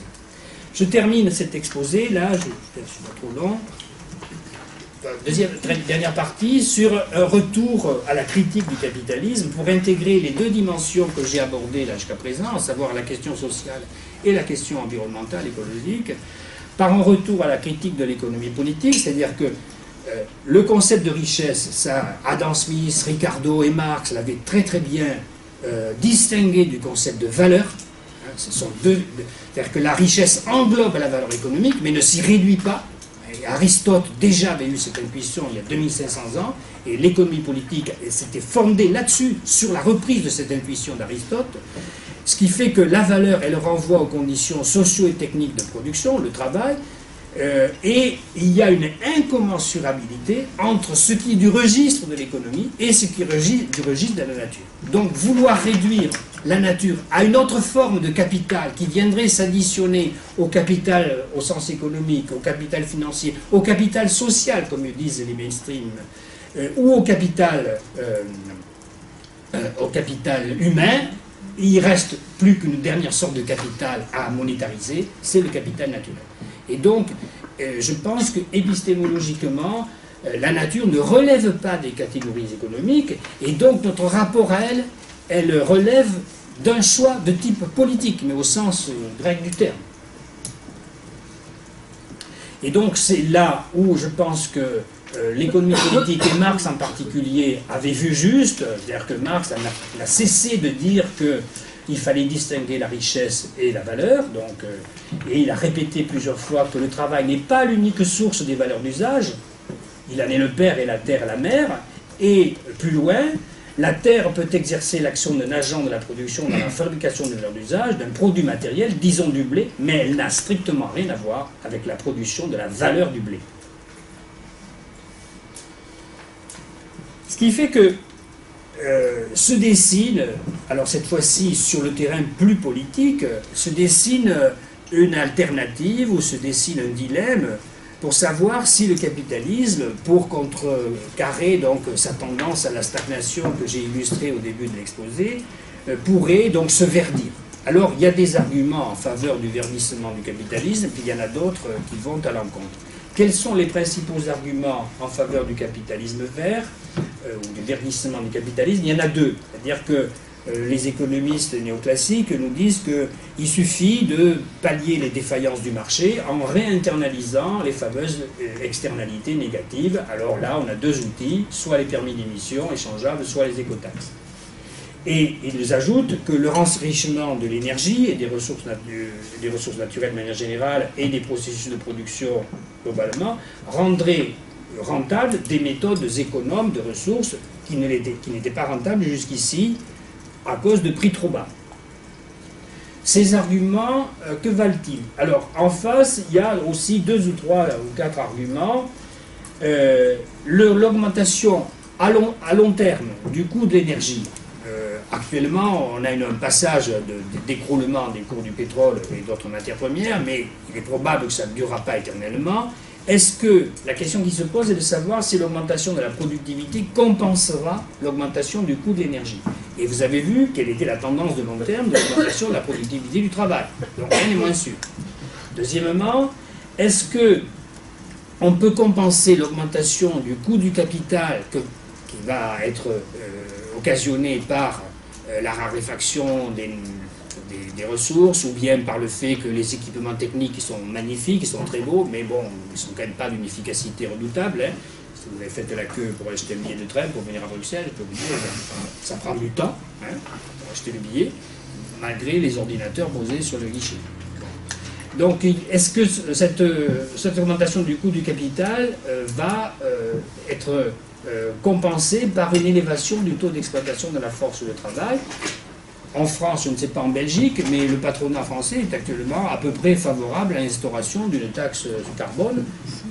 Speaker 2: Je termine cet exposé, là, je ne suis pas trop long. Dernière partie, sur un retour à la critique du capitalisme, pour intégrer les 2 dimensions que j'ai abordées là jusqu'à présent, à savoir la question sociale et la question environnementale, écologique, par un retour à la critique de l'économie politique, c'est-à-dire que le concept de richesse, ça, Adam Smith, Ricardo et Marx l'avaient très très bien distingué du concept de valeur. Ce sont c'est-à-dire que la richesse englobe la valeur économique, mais ne s'y réduit pas. Et Aristote déjà avait eu cette intuition il y a 2500 ans, et l'économie politique s'était fondée là-dessus, sur la reprise de cette intuition d'Aristote. Ce qui fait que la valeur, elle renvoie aux conditions socio et techniques de production, le travail, et il y a une incommensurabilité entre ce qui est du registre de l'économie et ce qui est du registre de la nature. Donc vouloir réduire la nature à une autre forme de capital qui viendrait s'additionner au capital au sens économique, au capital financier, au capital social, comme disent les mainstream, ou au capital humain, il reste plus qu'une dernière sorte de capital à monétariser, c'est le capital naturel. Et donc, je pense que épistémologiquement, la nature ne relève pas des catégories économiques, et donc notre rapport à elle, elle relève d'un choix de type politique, mais au sens grec du terme. Et donc c'est là où je pense que l'économie politique, et Marx en particulier, avait vu juste, c'est-à-dire que Marx a cessé de dire qu'il fallait distinguer la richesse et la valeur, donc, et il a répété plusieurs fois que le travail n'est pas l'unique source des valeurs d'usage, il en est le père et la terre la mère, et plus loin, La terre peut exercer l'action d'un agent de la production dans la fabrication de valeur d'usage, d'un produit matériel, disons du blé, mais elle n'a strictement rien à voir avec la production de la valeur du blé. Ce qui fait que se dessine, alors cette fois-ci sur le terrain plus politique, se dessine une alternative ou se dessine un dilemme pour savoir si le capitalisme, pour contrecarrer donc sa tendance à la stagnation que j'ai illustrée au début de l'exposé, pourrait donc se verdir. Alors il y a des arguments en faveur du verdissement du capitalisme, puis il y en a d'autres qui vont à l'encontre. Quels sont les principaux arguments en faveur du capitalisme vert, ou du verdissement du capitalisme? Il y en a deux. C'est-à-dire que les économistes néoclassiques nous disent qu'il suffit de pallier les défaillances du marché en réinternalisant les fameuses externalités négatives. Alors là, on a deux outils, soit les permis d'émission échangeables, soit les écotaxes. Et ils ajoutent que le renchérissement de l'énergie et des ressources naturelles de manière générale et des processus de production globalement rendrait rentables des méthodes économes de ressources qui n'étaient pas rentables jusqu'ici à cause de prix trop bas. Ces arguments, que valent-ils? Alors, en face, il y a aussi 2 ou 3 ou 4 arguments. L'augmentation à long terme du coût de l'énergie. Actuellement, on a un passage d'écroulement des cours du pétrole et d'autres matières premières, mais il est probable que ça ne durera pas éternellement. Est-ce que la question qui se pose est de savoir si l'augmentation de la productivité compensera l'augmentation du coût de l'énergie? Et vous avez vu quelle était la tendance de long terme de l'augmentation de la productivité du travail. Donc rien n'est moins sûr. Deuxièmement, est-ce que on peut compenser l'augmentation du coût du capital qui va être occasionnée par la raréfaction des ressources, ou bien par le fait que les équipements techniques ils sont magnifiques, ils sont très beaux, mais bon, ils ne sont quand même pas d'une efficacité redoutable. Hein. Si vous avez fait la queue pour acheter le billet de train pour venir à Bruxelles, je peux vous dire, ça prend du temps hein, pour acheter le billet, malgré les ordinateurs posés sur le guichet. Donc, est-ce que cette augmentation du coût du capital va être compensée par une élévation du taux d'exploitation de la force de travail? En France, je ne sais pas en Belgique, mais le patronat français est actuellement à peu près favorable à l'instauration d'une taxe carbone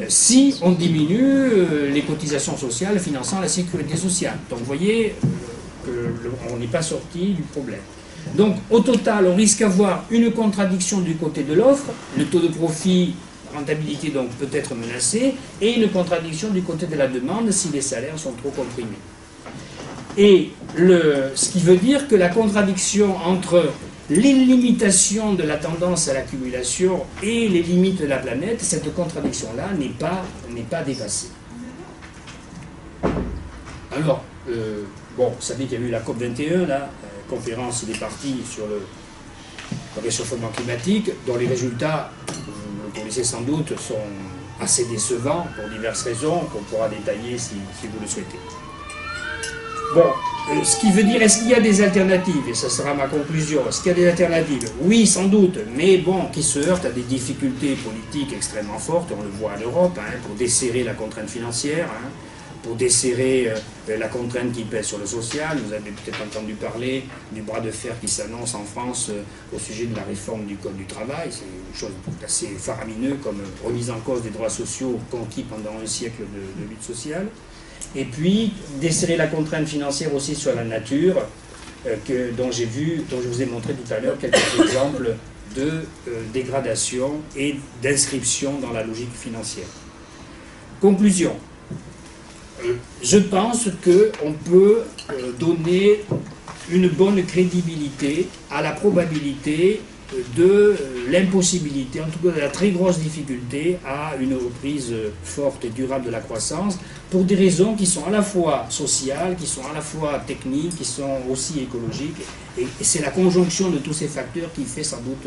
Speaker 2: si on diminue les cotisations sociales finançant la sécurité sociale. Donc vous voyez qu'on n'est pas sorti du problème. Donc au total, on risque d'avoir une contradiction du côté de l'offre, le taux de profit, rentabilité donc peut être menacé, et une contradiction du côté de la demande si les salaires sont trop comprimés. Et ce qui veut dire que la contradiction entre l'illimitation de la tendance à l'accumulation et les limites de la planète, cette contradiction-là n'est pas dépassée. Alors, bon, vous savez qu'il y a eu la COP21, la conférence des parties sur le réchauffement climatique, dont les résultats, vous connaissez sans doute, sont assez décevants pour diverses raisons qu'on pourra détailler si vous le souhaitez. Bon, ce qui veut dire, est-ce qu'il y a des alternatives? Et ça sera ma conclusion. Est-ce qu'il y a des alternatives? Oui, sans doute, mais bon, qui se heurtent à des difficultés politiques extrêmement fortes, on le voit en Europe, hein, pour desserrer la contrainte financière, hein, pour desserrer la contrainte qui pèse sur le social. Vous avez peut-être entendu parler du bras de fer qui s'annonce en France au sujet de la réforme du Code du travail. C'est une chose assez faramineuse comme remise en cause des droits sociaux conquis pendant un siècle de lutte sociale. Et puis, desserrer la contrainte financière aussi sur la nature, dont je vous ai montré tout à l'heure quelques exemples de dégradation et d'inscription dans la logique financière. Conclusion. Je pense qu'on peut donner une bonne crédibilité à la probabilité de l'impossibilité, en tout cas de la très grosse difficulté à une reprise forte et durable de la croissance, pour des raisons qui sont à la fois sociales, qui sont à la fois techniques, qui sont aussi écologiques, et c'est la conjonction de tous ces facteurs qui fait sans doute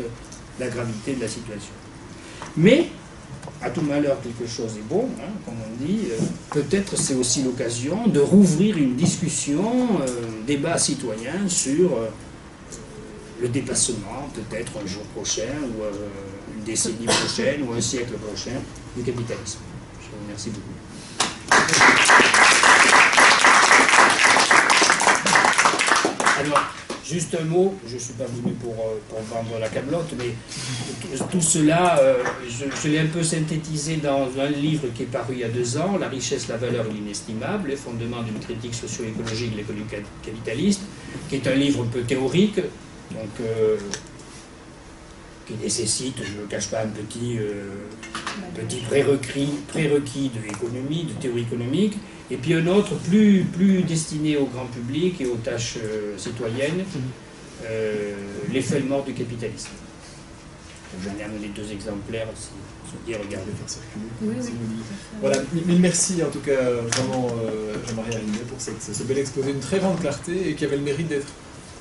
Speaker 2: la gravité de la situation. Mais, à tout malheur, quelque chose est bon, hein, comme on dit, peut-être c'est aussi l'occasion de rouvrir une discussion, un débat citoyen sur le dépassement, peut-être un jour prochain, ou une décennie prochaine, ou un siècle prochain, du capitalisme. Je vous remercie beaucoup. Juste un mot, je ne suis pas venu pour vendre la camelote, mais tout cela, je l'ai un peu synthétisé dans un livre qui est paru il y a 2 ans, La richesse, la valeur et l'inestimable, les fondements d'une critique socio-écologique de l'économie capitaliste, qui est un livre un peu théorique, donc qui nécessite, je ne cache pas, un petit prérequis de l'économie, de théorie économique, et puis un autre plus destiné au grand public et aux tâches citoyennes, l'effet mort du capitalisme. J'en ai amené 2 exemplaires, si vous voulez regarder.
Speaker 3: Oui.
Speaker 1: Voilà, mille merci en tout cas vraiment Jean-Marie Arribet pour ce bel exposé, une très grande clarté et qui avait le mérite d'être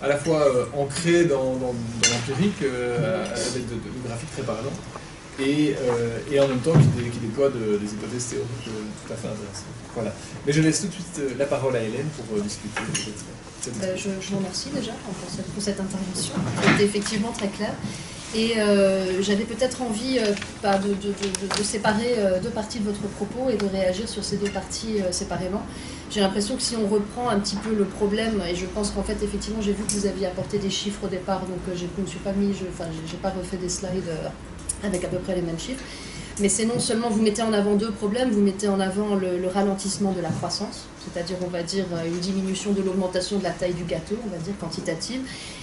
Speaker 1: à la fois ancré dans l'empirique, avec de graphiques très parlants, et en même temps qui déploie des hypothèses théoriques tout à fait intéressantes. Voilà. Mais je laisse tout de suite la parole à Hélène pour discuter de cette
Speaker 3: Je vous remercie déjà pour cette intervention, qui était effectivement très claire. Et j'avais peut-être envie de séparer 2 parties de votre propos et de réagir sur ces 2 parties séparément. J'ai l'impression que si on reprend un petit peu le problème, et je pense qu'en fait, effectivement, j'ai vu que vous aviez apporté des chiffres au départ, donc je ne me suis pas mis, j'ai pas refait des slides avec à peu près les mêmes chiffres. Mais c'est non seulement vous mettez en avant 2 problèmes, vous mettez en avant le ralentissement de la croissance, c'est-à-dire on va dire une diminution de l'augmentation de la taille du gâteau, on va dire quantitative,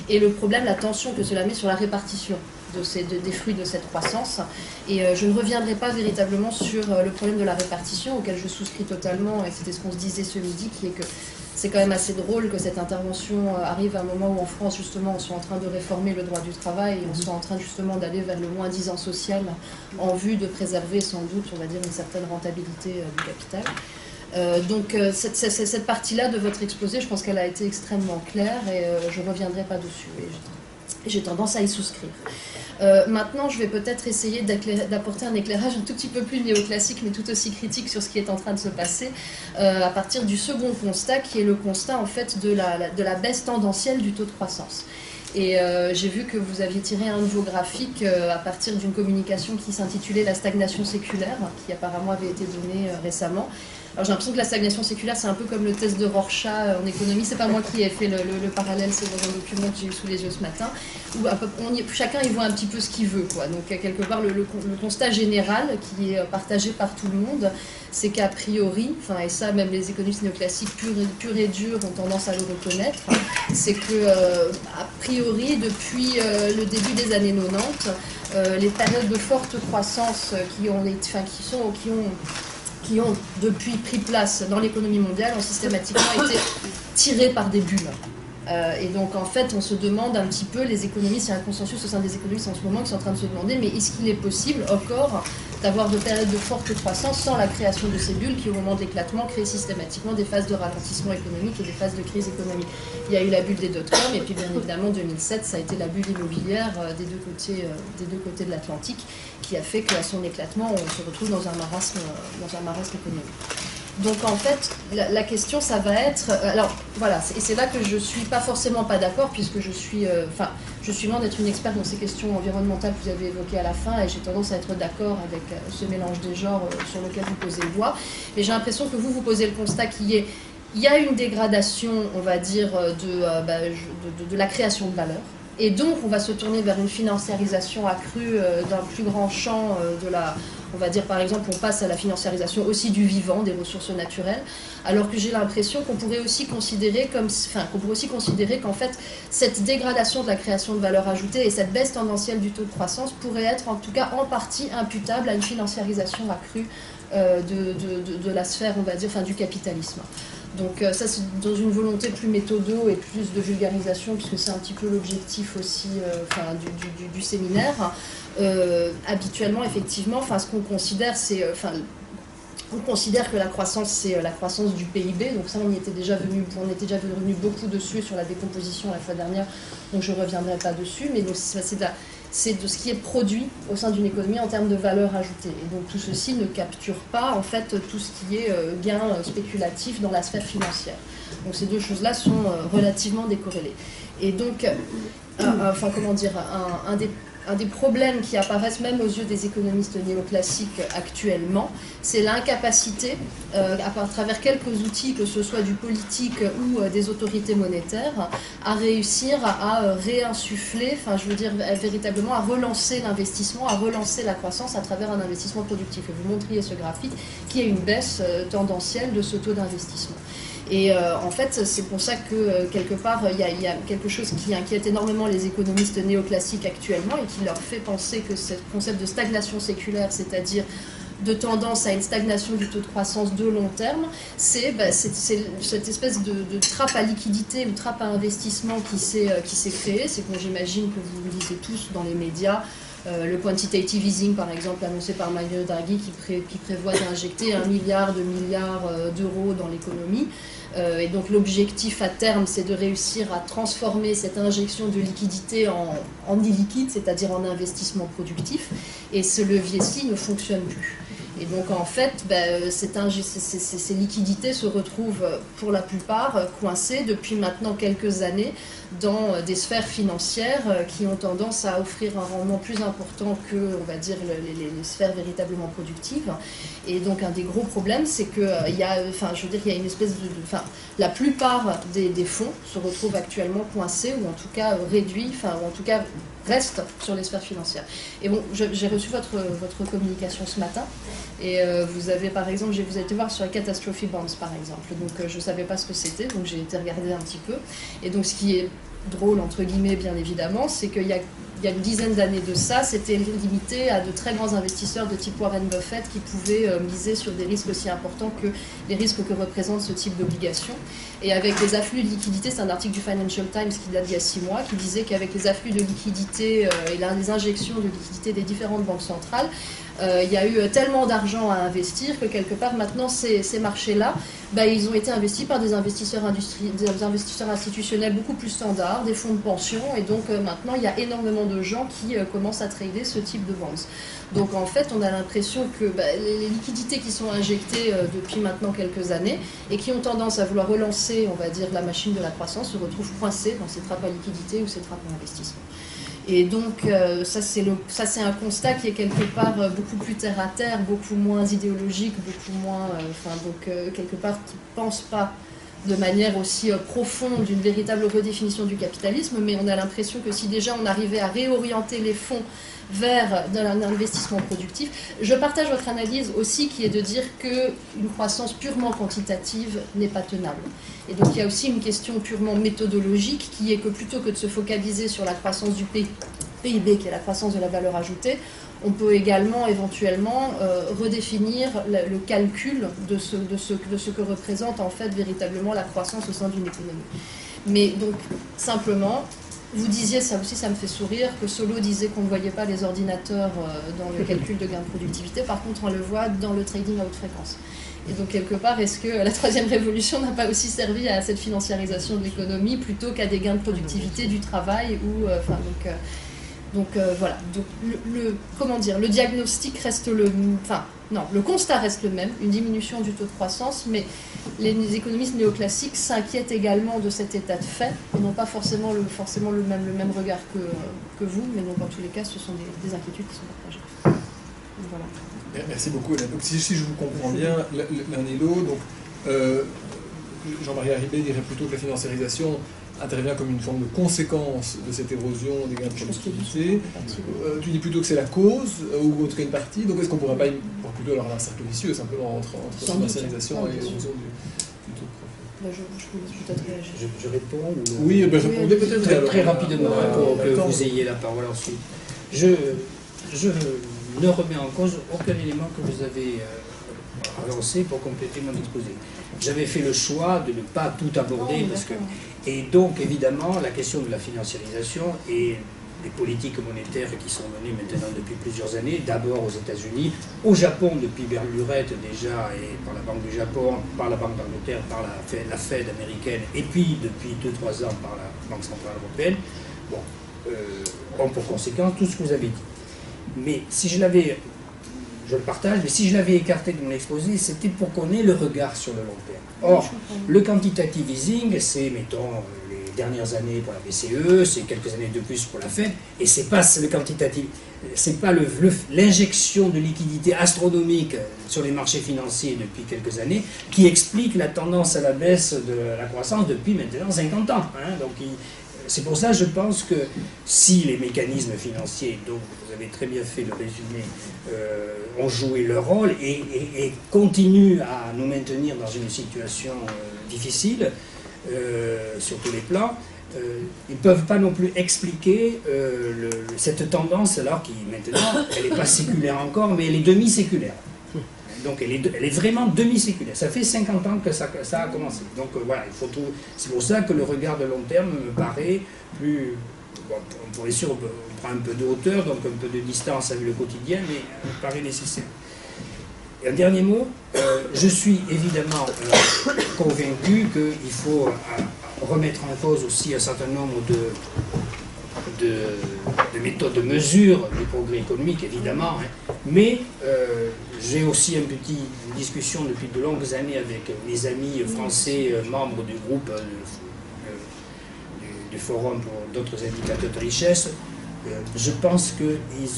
Speaker 3: et le problème, la tension que cela met sur la répartition des fruits de cette croissance. Et je ne reviendrai pas véritablement sur le problème de la répartition, auquel je souscris totalement, et c'était ce qu'on se disait ce midi, qui est que c'est quand même assez drôle que cette intervention arrive à un moment où en France, justement, on soit en train de réformer le droit du travail, et on soit en train justement d'aller vers le moins-disant social en vue de préserver sans doute, on va dire, une certaine rentabilité du capital. Donc cette partie-là de votre exposé, je pense qu'elle a été extrêmement claire et je ne reviendrai pas dessus. Et j'ai tendance à y souscrire. Maintenant, je vais peut-être essayer d'apporter un éclairage un tout petit peu plus néoclassique, mais tout aussi critique sur ce qui est en train de se passer, à partir du second constat, qui est le constat en fait de la baisse tendancielle du taux de croissance. Et j'ai vu que vous aviez tiré un de vos graphiques à partir d'une communication qui s'intitulait La stagnation séculaire, qui apparemment avait été donnée récemment. Alors j'ai l'impression que la stagnation séculaire, c'est un peu comme le test de Rorschach en économie. C'est pas moi qui ai fait le parallèle, c'est dans un document que j'ai eu sous les yeux ce matin, où chacun y voit un petit peu ce qu'il veut, quoi. Donc quelque part, le constat général qui est partagé par tout le monde, c'est qu'a priori, et ça même les économistes néoclassiques purs et durs ont tendance à le reconnaître, c'est que a priori, depuis le début des années 90, les périodes de forte croissance qui ont depuis pris place dans l'économie mondiale ont systématiquement été tirées par des bulles. Et donc en fait on se demande un petit peu, les économistes, il y a un consensus au sein des économistes en ce moment qui sont en train de se demander, mais est-ce qu'il est possible encore d'avoir de périodes de forte croissance sans la création de ces bulles qui au moment d'éclatement créent systématiquement des phases de ralentissement économique et des phases de crise économique. Il y a eu la bulle des dot-com et puis bien évidemment 2007 ça a été la bulle immobilière des deux côtés de l'Atlantique qui a fait qu'à son éclatement on se retrouve dans un marasme économique. Donc en fait, la question, ça va être... alors voilà, et c'est là que je ne suis pas forcément pas d'accord, puisque je suis loin d'être une experte dans ces questions environnementales que vous avez évoquées à la fin, et j'ai tendance à être d'accord avec ce mélange des genres sur lequel vous posez le doigt. Mais j'ai l'impression que vous posez le constat qu'il y a une dégradation, on va dire, de la création de valeur. Et donc, on va se tourner vers une financiarisation accrue d'un plus grand champ on va dire par exemple, on passe à la financiarisation aussi du vivant, des ressources naturelles, alors que j'ai l'impression qu'on pourrait aussi considérer qu'en fait, cette dégradation de la création de valeur ajoutée et cette baisse tendancielle du taux de croissance pourrait être en tout cas en partie imputable à une financiarisation accrue de la sphère, on va dire, du capitalisme. Donc ça, c'est dans une volonté plus méthodo et plus de vulgarisation, puisque c'est un petit peu l'objectif aussi du séminaire. Habituellement, effectivement, ce qu'on considère, c'est... on considère que la croissance, c'est la croissance du PIB, donc ça, on était déjà venu beaucoup dessus sur la décomposition la fois dernière, donc je ne reviendrai pas dessus, mais c'est de ce qui est produit au sein d'une économie en termes de valeur ajoutée. Et donc tout ceci ne capture pas en fait tout ce qui est gain spéculatif dans la sphère financière. Donc ces deux choses-là sont relativement décorrélées. Et donc, un des problèmes qui apparaissent même aux yeux des économistes néoclassiques actuellement, c'est l'incapacité, à travers quelques outils, que ce soit du politique ou des autorités monétaires, à réussir à réinsuffler, enfin je veux dire véritablement à relancer l'investissement, à relancer la croissance à travers un investissement productif. Et vous montriez ce graphique qui est une baisse tendancielle de ce taux d'investissement. Et en fait, c'est pour ça que, quelque part, il y a quelque chose qui inquiète énormément les économistes néoclassiques actuellement et qui leur fait penser que ce concept de stagnation séculaire, c'est-à-dire de tendance à une stagnation du taux de croissance de long terme, c'est cette espèce de trappe à liquidité ou trappe à investissement qui s'est créée. C'est que j'imagine que vous le lisez tous dans les médias. Le quantitative easing, par exemple, annoncé par Mario Draghi, qui prévoit d'injecter 1 milliard d'euros dans l'économie. Et donc l'objectif à terme, c'est de réussir à transformer cette injection de liquidité en illiquide, c'est-à-dire en investissement productif. Et ce levier-ci ne fonctionne plus. Et donc en fait, ces liquidités se retrouvent pour la plupart coincées depuis maintenant quelques années dans des sphères financières qui ont tendance à offrir un rendement plus important que, on va dire, les sphères véritablement productives. Et donc un des gros problèmes, c'est qu'il y a, il y a une espèce la plupart des fonds se retrouvent actuellement coincés ou en tout cas réduits, ou en tout cas restent sur les sphères financières. Et bon, j'ai reçu votre communication ce matin. Et vous avez par exemple, vous avez été voir sur les catastrophe bonds par exemple, donc je ne savais pas ce que c'était, donc j'ai été regarder un petit peu. Et donc ce qui est drôle entre guillemets bien évidemment, c'est qu'il y a une dizaine d'années de ça, c'était limité à de très grands investisseurs de type Warren Buffett qui pouvaient miser sur des risques aussi importants que les risques que représente ce type d'obligation. Et avec les afflux de liquidités, c'est un article du Financial Times qui date d'il y a 6 mois, qui disait qu'avec les afflux de liquidités et les injections de liquidités des différentes banques centrales, il y a eu tellement d'argent à investir que quelque part maintenant ces marchés-là, ils ont été investis par des investisseurs institutionnels beaucoup plus standards, des fonds de pension, et donc maintenant il y a énormément de gens qui commencent à trader ce type de bonds. Donc en fait on a l'impression que les liquidités qui sont injectées depuis maintenant quelques années et qui ont tendance à vouloir relancer, on va dire, la machine de la croissance se retrouvent coincées dans ces trappes à liquidité ou ces trappes à investissement. Et donc, ça c'est un constat qui est quelque part beaucoup plus terre à terre, beaucoup moins idéologique, beaucoup moins, quelque part qui ne pense pas de manière aussi profonde d'une véritable redéfinition du capitalisme, mais on a l'impression que si déjà on arrivait à réorienter les fonds vers un investissement productif. Je partage votre analyse aussi qui est de dire qu'une croissance purement quantitative n'est pas tenable. Et donc il y a aussi une question purement méthodologique qui est que plutôt que de se focaliser sur la croissance du PIB, qui est la croissance de la valeur ajoutée, on peut également éventuellement redéfinir le calcul de ce que représente en fait véritablement la croissance au sein d'une économie. Mais donc simplement, vous disiez, ça aussi ça me fait sourire, que Solow disait qu'on ne voyait pas les ordinateurs dans le calcul de gain de productivité, par contre on le voit dans le trading à haute fréquence. Et donc quelque part, est-ce que la troisième révolution n'a pas aussi servi à cette financiarisation de l'économie plutôt qu'à des gains de productivité du travail ou, voilà. Donc le diagnostic reste le constat reste le même, une diminution du taux de croissance, mais les économistes néoclassiques s'inquiètent également de cet état de fait, et n'ont pas forcément le même regard que vous, mais donc dans tous les cas, ce sont des inquiétudes qui sont partagées. Voilà.
Speaker 1: Merci beaucoup, Hélène. Donc si je vous comprends bien, l'un et l'autre, Jean-Marie Haribé dirait plutôt que la financiarisation intervient comme une forme de conséquence de cette érosion des gains de productivité. Tu dis plutôt que c'est la cause, ou en tout cas une partie, donc est-ce qu'on ne pourrait pas voir plutôt alors un cercle vicieux simplement entre financiarisation et érosion du taux de profit?
Speaker 3: Je vous laisse peut-être réagir.
Speaker 2: Je réponds
Speaker 1: Oui, répondez peut-être
Speaker 2: très rapidement pour que vous ayez la parole ensuite. Je ne remets en cause aucun élément que vous avez avancé pour compléter mon exposé. J'avais fait le choix de ne pas tout aborder et donc évidemment la question de la financiarisation et des politiques monétaires qui sont menées maintenant depuis plusieurs années, d'abord aux États-Unis, au Japon depuis Berl Lurette déjà, et par la Banque du Japon, par la Banque d'Angleterre, par la Fed américaine, et puis depuis 2-3 ans par la Banque centrale européenne, ont pour conséquence tout ce que vous avez dit. Mais si je le partage, mais si je l'avais écarté de mon exposé, c'était pour qu'on ait le regard sur le long terme. Or, le quantitative easing, c'est, mettons, dernières années pour la BCE, c'est quelques années de plus pour la Fed, et c'est pas le quantitatif, c'est pas l'injection de liquidités astronomiques sur les marchés financiers depuis quelques années qui explique la tendance à la baisse de la croissance depuis maintenant 50 ans. Hein. Donc c'est pour ça, je pense que si les mécanismes financiers, dont vous avez très bien fait le résumé, ont joué leur rôle et continuent à nous maintenir dans une situation difficile sur tous les plans, ils ne peuvent pas non plus expliquer cette tendance, alors qui maintenant, elle n'est pas séculaire encore, mais elle est demi-séculaire. Donc elle est vraiment demi-séculaire. Ça fait 50 ans que ça a commencé. Donc voilà, c'est pour ça que le regard de long terme me paraît plus... Bon, on pourrait sûr, on prend un peu de hauteur, donc un peu de distance avec le quotidien, mais me paraît nécessaire. Et un dernier mot, je suis évidemment convaincu qu'il faut remettre en cause aussi un certain nombre de méthodes de mesure du progrès économique, évidemment, hein. Mais j'ai aussi une discussion depuis de longues années avec mes amis français, membres du groupe du Forum pour d'autres indicateurs de richesse. Je pense qu'ils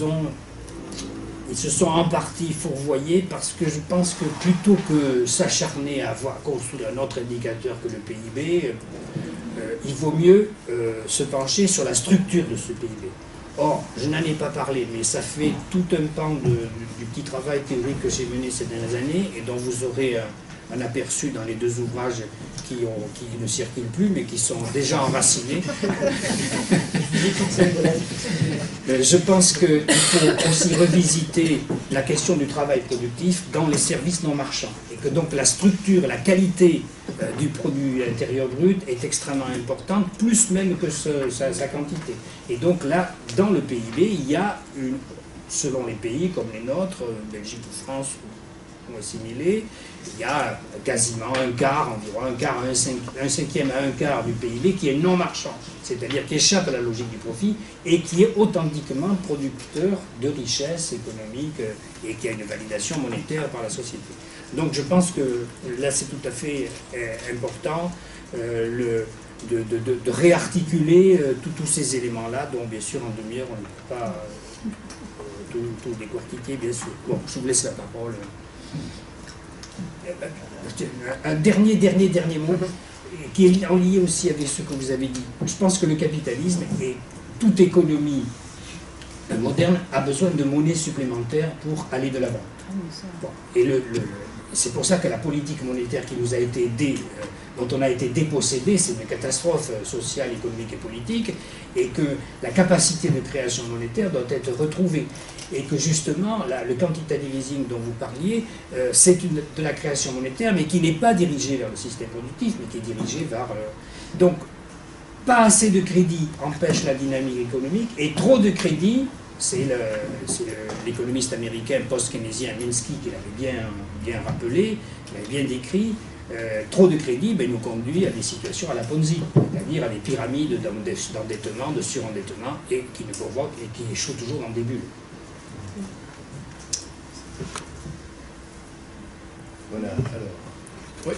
Speaker 2: se sont en partie fourvoyés, parce que je pense que plutôt que s'acharner à construire un autre indicateur que le PIB, il vaut mieux se pencher sur la structure de ce PIB. Or, je n'en ai pas parlé, mais ça fait tout un pan du petit travail théorique que j'ai mené ces dernières années, et dont vous aurez un aperçu dans les deux ouvrages qui ne circulent plus, mais qui sont déjà enracinés. Je pense qu'il faut aussi revisiter la question du travail productif dans les services non marchands, et que donc la structure, la qualité du produit intérieur brut est extrêmement importante, plus même que sa quantité. Et donc là, dans le PIB, il y a, selon les pays comme les nôtres, Belgique ou France ou assimilés, il y a quasiment un quart, environ un cinquième à un quart du PIB qui est non marchand, c'est-à-dire qui échappe à la logique du profit et qui est authentiquement producteur de richesse économique et qui a une validation monétaire par la société. Donc je pense que là c'est tout à fait important de réarticuler tous ces éléments-là, dont bien sûr en demi-heure on ne peut pas tout décortiquer, bien sûr. Bon, je vous laisse la parole. Un dernier mot qui est en lien aussi avec ce que vous avez dit. Je pense que le capitalisme et toute économie moderne a besoin de monnaie supplémentaire pour aller de l'avant. Bon. Et c'est pour ça que la politique monétaire qui nous a été dont on a été dépossédé, c'est une catastrophe sociale, économique et politique, et que la capacité de création monétaire doit être retrouvée. Et que justement, le quantitative easing dont vous parliez, c'est de la création monétaire, mais qui n'est pas dirigée vers le système productif, mais qui est dirigée vers... Donc, pas assez de crédit empêche la dynamique économique, et trop de crédit, c'est l'économiste américain post-keynésien Minsky qui l'avait bien rappelé, qui l'avait bien décrit. Trop de crédit nous conduit à des situations à la Ponzi, c'est-à-dire à des pyramides d'endettement, de surendettement, et qui ne provoquent et qui échouent toujours dans des bulles.
Speaker 1: Voilà, alors. Oui.